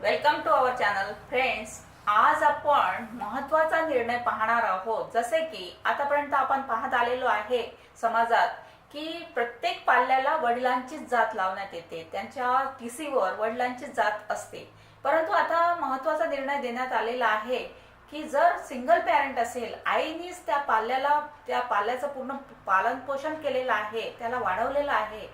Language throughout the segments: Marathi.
Welcome to our channel friends. आज आपण महत्त्वाचा निर्णय पाहणार आहोत. जसे की आतापर्यंत आपण पाहत आलेलो आहे समाजात की प्रत्येक पाल्याला वडिलांचीच जात लावण्यात येते, त्यांच्या टीसीवर वडिलांचीच जात असते. परंतु आता महत्त्वाचा निर्णय देण्यात आलेला आहे की जर सिंगल पॅरेंट असेल, आईनीच त्या पाल्याचं पूर्ण पालन पोषण केलेलं आहे, त्याला वाढवलेलं आहे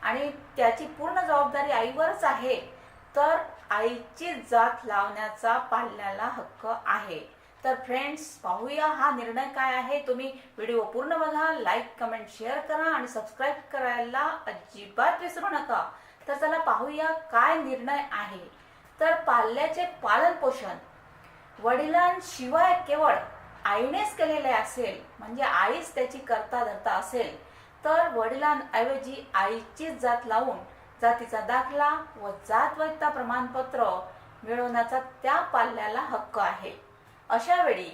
आणि त्याची पूर्ण जबाबदारी आईवरच आहे, तर आईची जात लावण्याचा पाल्याला हक्क आहे. तर फ्रेंड्स, पाहूया हा निर्णय काय आहे. तुम्ही व्हिडिओ पूर्ण बघा, लाईक कमेंट शेअर करा आणि सबस्क्राईब करायला अजिबात विसरू नका. तर चला पाहूया काय निर्णय आहे. तर पाल्याचे पालन पोषण वडिलांशिवाय केवळ आईनेच केलेले असेल, म्हणजे आईच त्याची करता धरता असेल, तर वडिलांऐवजी आईचीच जात लावून जातीचा दाखला व जात वैधता प्रमाणपत्र मिळवण्याचा त्या पाल्याला हक्क आहे. अशा वेळी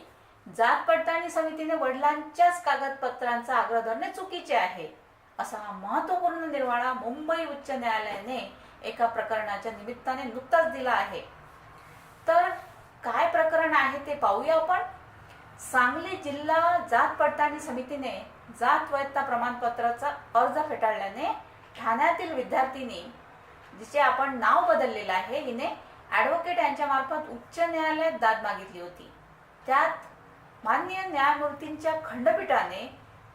जात पडताळणी समितीने वडिलांच्याच कागदपत्रांचा आग्रह धरणे चुकीचे आहे, असा महत्त्वपूर्ण निर्वाळा मुंबई उच्च न्यायालयाने एका प्रकरणाच्या निमित्ताने नुकताच दिला आहे. तर काय प्रकरण आहे ते पाहूया आपण. सांगली जिल्हा जात पडताळणी समितीने जात वैधता प्रमाणपत्राचा अर्ज फेटाळल्याने ठाण्यातील विद्यार्थिनी, जिचे आपण नाव बदललेलं आहे, हिने ॲडव्होकेट यांच्या मार्फत उच्च न्यायालयात दाद मागितली होती. त्यात माननीय न्यायमूर्तींच्या खंडपीठाने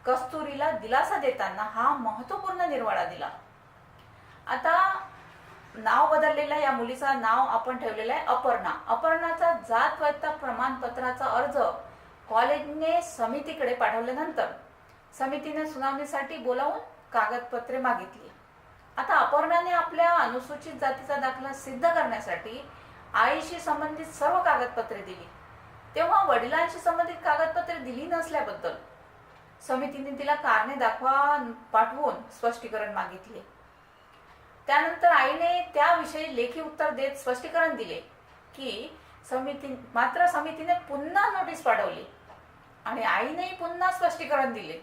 कस्तुरीला दिलासा देताना हा महत्त्वपूर्ण निर्वाळा दिला. आता नाव बदललेलं, या मुलीचं नाव आपण ठेवलेलं आहे अपर्णा. अपर्णाचा जात वैधता प्रमाणपत्राचा अर्ज कॉलेजने समितीकडे पाठवल्यानंतर समितीने सुनावणीसाठी बोलावून कागदपत्रे मागितली. आता अपर्णाने आपल्या अनुसूचित जातीचा दाखला सिद्ध करण्यासाठी आईशी संबंधित सर्व कागदपत्रे दिली. तेव्हा वडिलांशी संबंधित कागदपत्रे दिली नसल्याबद्दल समितीने तिला कारणे दाखवा पाठवून स्पष्टीकरण मागितले. त्यानंतर आईने त्याविषयी लेखी उत्तर देत स्पष्टीकरण दिले की समितीने पुन्हा नोटीस पाठवली आणि आईनेही पुन्हा स्पष्टीकरण दिले.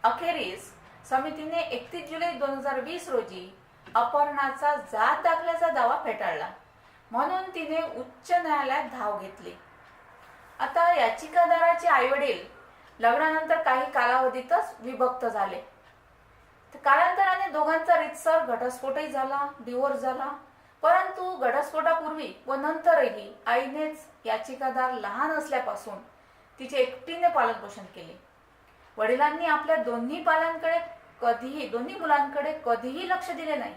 अखेरीस समितीने 31 जुलै 2020 रोजी अपर्णाचा जात दाखल्याचा दावा फेटाळला, म्हणून तिने उच्च न्यायालयात धाव घेतली. आता याचिकादाराचे आईवडील लग्नानंतर काही कालावधीतच विभक्त झाले. कालांतराने दोघांचा रीतसर घटस्फोटही झाला, डिवोर्स झाला. परंतु घटस्फोटापूर्वी व नंतरही आईनेच याचिकादार लहान असल्यापासून तिचे एकटीने पालनपोषण केले. वडिलांनी आपल्या दोन्ही मुलांकडे कधीही लक्ष दिले नाही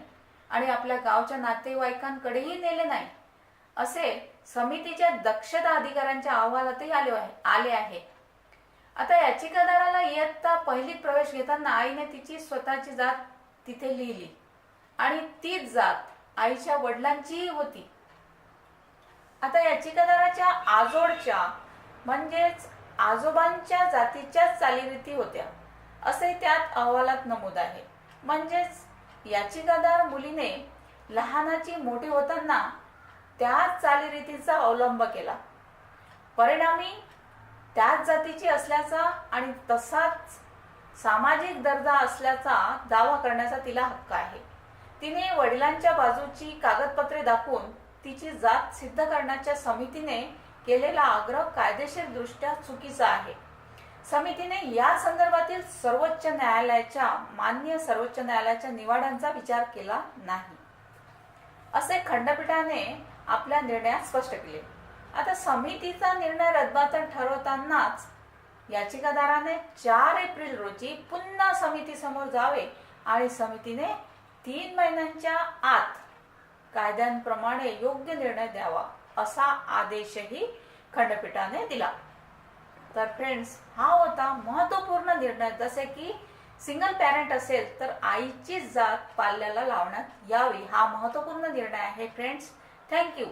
आणि आपल्या गावच्या नातेवाईकांकडेही नेले नाही, असे समितीच्या दक्षता अधिकाऱ्यांच्या अहवालातही आले आहे. आता याचिकादाराला इयत्ता पहिलीत प्रवेश घेताना आईने तिची स्वतःची जात तिथे लिहिली आणि तीच जात आईच्या वडिलांचीही होती. आता याचिकादाराच्या आजोळच्या म्हणजेच आजोबांच्या जातीच्याच चालीरीती होत्या, असे त्यात अहवालात नमूद आहे. म्हणजेच याचिकादार मुलीने लहानाची मोठी होताना त्याच चालीरीतीचा अवलंब केला. परिणामी त्याच जातीची असल्याचा आणि तसाच सामाजिक दर्जा असल्याचा दावा करण्याचा तिला हक्क आहे. तिने वडिलांच्या बाजूची कागदपत्रे दाखवून तिची जात सिद्ध करण्याच्या समितीने केलेला आग्रह कायदेशीर दृष्ट्या चुकीचा आहे. समितीने या संदर्भातील माननीय सर्वोच्च न्यायालयाच्या निवाड्यांचा विचार केला नाही, असे खंडपीठाने आपल्या निर्णयात स्पष्ट केले. आता समितीचा निर्णय रद्दबातल ठरवतानाच याचिकादाराने 4 एप्रिल रोजी पुन्हा समितीसमोर जावे आणि समितीने 3 महिन्यांच्या आत कायद्यांप्रमाणे योग्य निर्णय द्यावा, असा आदेशही खंडपीठाने दिला. तर फ्रेंड्स, हा होता महत्त्वपूर्ण निर्णय. जसे की सिंगल पॅरेंट असेल तर आईचीच जात पाल्याला लावण्यात यावी, हा महत्त्वपूर्ण निर्णय आहे. Friends, thank you.